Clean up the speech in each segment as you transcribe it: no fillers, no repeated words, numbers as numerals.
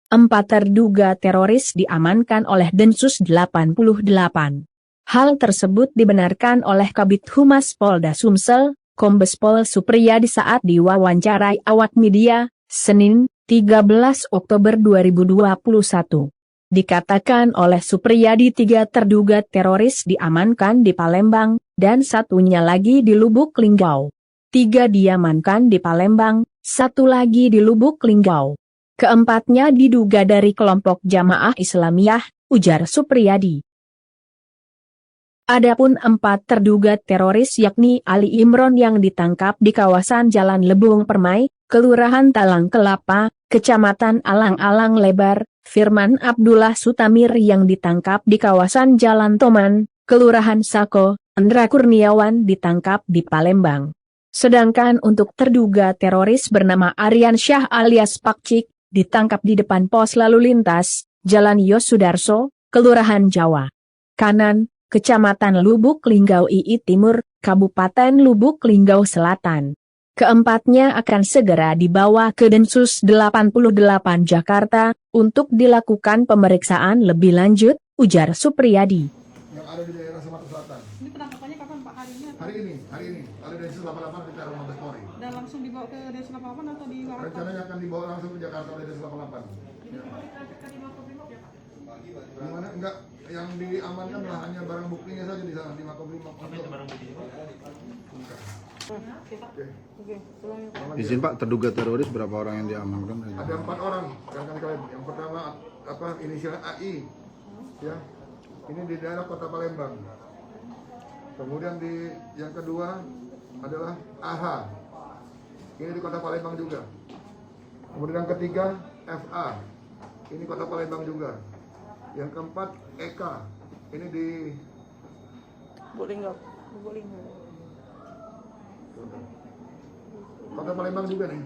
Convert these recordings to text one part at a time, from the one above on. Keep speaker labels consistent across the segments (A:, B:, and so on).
A: 4 terduga teroris diamankan oleh Densus 88. Hal tersebut dibenarkan oleh Kabid Humas Polda Sumsel, Kombes Pol Supriyadi saat diwawancarai awak media, Senin, 13 Oktober 2021. Dikatakan oleh Supriyadi 3 terduga teroris diamankan di Palembang, dan satunya lagi di Lubuk Linggau. 3 diamankan di Palembang, 1 lagi di Lubuk Linggau. Keempatnya diduga dari kelompok Jamaah Islamiyah, ujar Supriyadi. Adapun 4 terduga teroris yakni Ali Imron yang ditangkap di kawasan Jalan Lebung Permai, Kelurahan Talang Kelapa, Kecamatan Alang-Alang Lebar, Firman Abdullah Sutamir yang ditangkap di kawasan Jalan Toman, Kelurahan Sako, Endra Kurniawan ditangkap di Palembang. Sedangkan untuk terduga teroris bernama Aryan Syah alias Pakcik, ditangkap di depan pos lalu lintas, Jalan Yosudarso, Kelurahan Jawa Kanan, Kecamatan Lubuk Linggau II Timur, Kabupaten Lubuk Linggau Selatan. Keempatnya akan segera dibawa ke Densus 88 Jakarta, untuk dilakukan pemeriksaan lebih lanjut, ujar Supriyadi.
B: Yang ada di daerah Sumatera Selatan.
C: Ini penangkapannya kapan Pak? Hari ini?
B: Hari ini. Ada Densus 88 kita rumah Mabes Polri.
C: Dan langsung dibawa ke Densus 88 atau di Jakarta?
B: Rencananya akan dibawa langsung ke Jakarta oleh Densus 88.
C: Ini ditransferkan di Makobrimob ya Pak?
B: Di mana enggak, yang diamankan lah hanya barang buktinya saja di sana di Makobrimob.
C: Oke Pak. Oke, tolong ya Pak.
D: Izin Pak, terduga teroris berapa orang yang diamankan?
B: Ada 4 orang, rekan kalian. Yang pertama inisial AI, ya. Ini di daerah Kota Palembang. Kemudian yang kedua adalah AH. Ini di Kota Palembang juga. Kemudian yang ketiga FA. Ini Kota Palembang juga. Yang keempat EK. Ini di
C: Bolinggo.
B: Kota Palembang juga nih.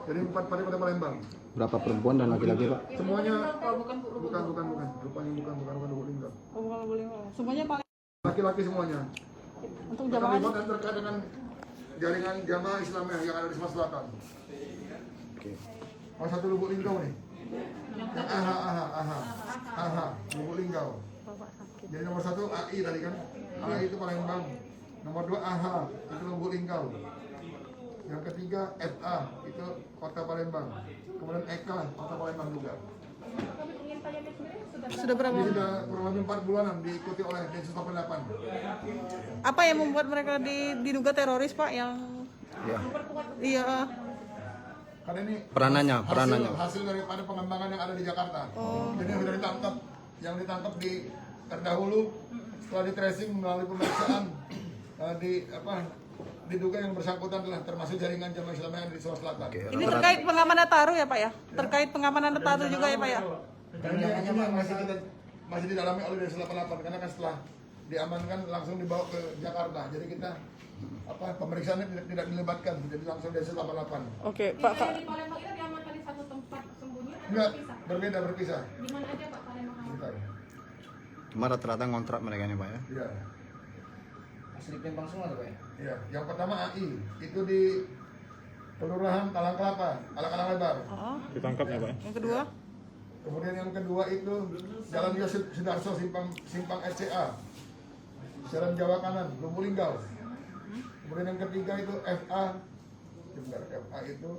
B: Jadi 4 pada Kota Palembang.
D: Berapa perempuan dan laki-laki Pak?
B: Semuanya
C: Oh, bukan Bu.
B: bukan. Rupanya bukan Bolinggo.
C: Oh, bukan Bolinggo. Semuanya paling
B: Laki-laki semuanya.
C: untuk
B: Terlibat
C: jamaah.
B: dan terkait dengan jaringan jamaah Islamiyah yang ada di Sumatera Selatan.
D: Oke.
B: Oh, satu Lubuk Linggau nih. Yang Lubuk Linggau. Jadi nomor 1 AI tadi kan. AI itu Palembang. Nomor 2 AH itu Lubuk Linggau. Yang ketiga FA itu Kota Palembang. Kemudian EK Kota Palembang juga.
C: Sudah berapa?
B: Ini sudah kurang lebih 4 bulanan diikuti oleh Densus 88.
C: Apa yang membuat mereka diduga teroris Pak yang
D: Ya.
C: iya
B: Karena ini
D: Peranannya.
B: hasil daripada pengembangan yang ada di Jakarta. Jadi yang sudah ditangkap terdahulu setelah di tracing melalui pemeriksaan diduga yang bersangkutan telah termasuk jaringan jamaah Islamiyah yang ada di Sulawesi Selatan.
C: ini terkait pengamanan Nataru ya Pak ya? Terkait pengamanan Nataru juga ya Pak ya?
B: Dan ini yang masih didalami oleh Densus 88 karena kan setelah diamankan langsung dibawa ke Jakarta. Jadi kita pemeriksaannya tidak dilibatkan, jadi langsung Densus 88.
C: Oke Pak.
E: Di Palembang itu diamankan di satu tempat sembunyi atau
B: Enggak,
E: berpisah?
B: berpisah.
E: Di mana aja Pak Palembang?
B: Bentar.
D: Cuma rata-rata ngontrak mereka nih Pak ya?
B: Iya.
F: Asli Palembang semua tuh Pak ya?
B: Iya, yang pertama AI itu di Kelurahan Talang Kelapa, Alang-Alang Lebar.
D: Ditangkap ya Pak?
C: Yang kedua?
B: Kemudian yang kedua itu Jalan Yosudarso Simpang RCA, Jalan Jawa Kanan, Lubuk Linggau. Kemudian yang ketiga itu FA itu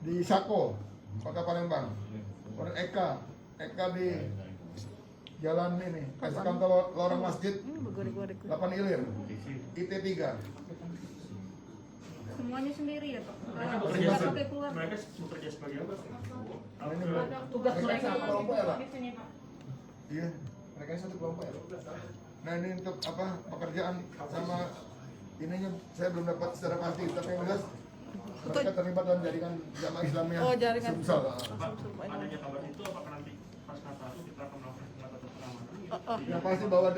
B: di Sako, Kota Palembang. Kemudian EK di Jalan ini, kantor Lorong Masjid, 8 Ilir, IT3.
E: Semuanya sendiri ya Pak?
B: Mereka
E: Pakai keluar?
G: Mereka bekerja sebagai apa?
B: Ini
E: Tugas mereka
B: kelompok ya Pak?
E: di sini Pak?
B: Iya, mereka ini satu kelompok ya. Nah ini untuk pekerjaan sama ininya saya belum dapat secara pasti, tapi yang jelas mereka terlibat dalam jaringan jamaah Islamiyah.
C: Oh, jaringan.
B: Sumsel.
G: Adanya kabar itu apakah nanti pas Nataru kita akan melakukan pengamanan?
B: Yang pasti bahwa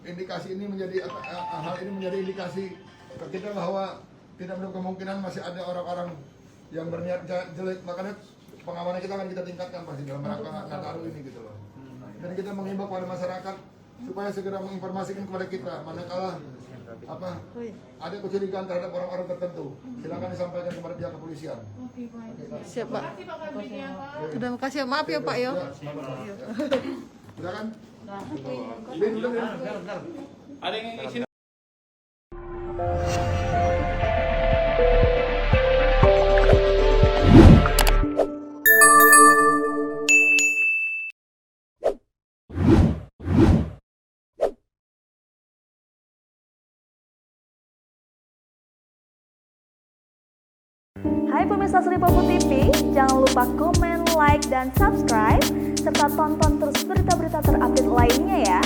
B: indikasi ini menjadi hal ini menjadi indikasi ke kita bahwa tidak menutup kemungkinan masih ada orang-orang yang berniat jelek, makanya pengamanan kita akan kita tingkatkan pasti dalam rangka Nataru ini gitu loh. Dan kita mengimbau kepada masyarakat supaya segera menginformasikan kepada kita manakala ada kecurigaan terhadap orang-orang tertentu. Silakan disampaikan kepada pihak kepolisian.
C: Siap, Pak.
E: Terima kasih Pak Kabin ya, Pak.
C: Udah makasih ya. Maaf ya, Pak ya.
B: Silakan. Bin, udah, Bin.
G: Ada yang isi
H: Hai pemirsa Sri Popo TV, jangan lupa komen, like, dan subscribe, serta tonton terus berita-berita terupdate lainnya ya.